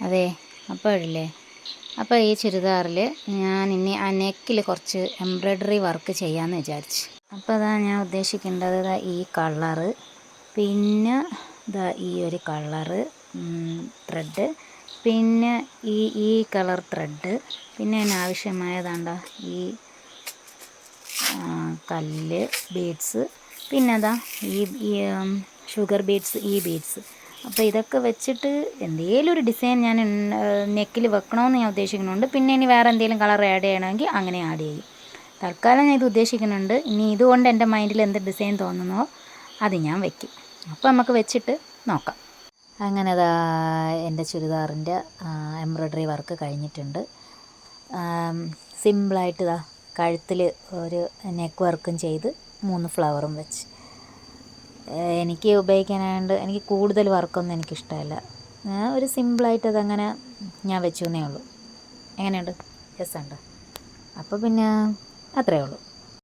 അതെ, അപ്പോഴില്ലേ, അപ്പോൾ ഈ ചുരിദാറിൽ ഞാൻ ഇനി ആ നെക്കിൽ കുറച്ച് എംബ്രോയ്ഡറി വർക്ക് ചെയ്യാമെന്ന് വിചാരിച്ചു. അപ്പോൾ അതാ ഞാൻ ഉദ്ദേശിക്കേണ്ടത് ഈ കളറ്, പിന്നെ ഈ ഒരു കളറ് ത്രെഡ്, പിന്നെ ഈ കളർ ത്രെഡ്, പിന്നെ അതിനാവശ്യമായതാണ്ട ഈ കല്ല് ബീഡ്സ്, പിന്നെ ഈ ഷുഗർ ബീഡ്സ്, ഈ ബീഡ്സ്. അപ്പോൾ ഇതൊക്കെ വെച്ചിട്ട് എന്തെങ്കിലും ഒരു ഡിസൈൻ ഞാൻ നെക്കിൽ വെക്കണമെന്ന് ഞാൻ ഉദ്ദേശിക്കുന്നുണ്ട്. പിന്നെ ഇനി വേറെ എന്തെങ്കിലും കളർ ആഡ് ചെയ്യണമെങ്കിൽ അങ്ങനെ ആഡ് ചെയ്യും. തൽക്കാലം ഞാൻ ഇത് ഉദ്ദേശിക്കുന്നുണ്ട്. ഇനി ഇതുകൊണ്ട് എൻ്റെ മൈൻഡിൽ എന്ത് ഡിസൈൻ തോന്നുന്നോ അത് ഞാൻ വയ്ക്കും. അപ്പോൾ നമുക്ക് വെച്ചിട്ട് നോക്കാം. അങ്ങനെ എൻ്റെ ചുരിദാറിൻ്റെ എംബ്രോയ്ഡറി വർക്ക് കഴിഞ്ഞിട്ടുണ്ട്. സിമ്പിളായിട്ട് കഴുത്തിൽ ഒരു നെക്ക് വർക്കും ചെയ്ത് 3 ഫ്ലവറും വെച്ച് എനിക്ക് ഉപയോഗിക്കാനായതുകൊണ്ട് എനിക്ക് കൂടുതൽ വർക്കൊന്നും എനിക്കിഷ്ടമല്ല. ഒരു സിമ്പിളായിട്ട് അതങ്ങനെ ഞാൻ വെച്ചു എന്നേ ഉള്ളൂ. എങ്ങനെയുണ്ട്? രസമുണ്ടോ? അപ്പോൾ പിന്നെ അത്രയേ ഉള്ളൂ.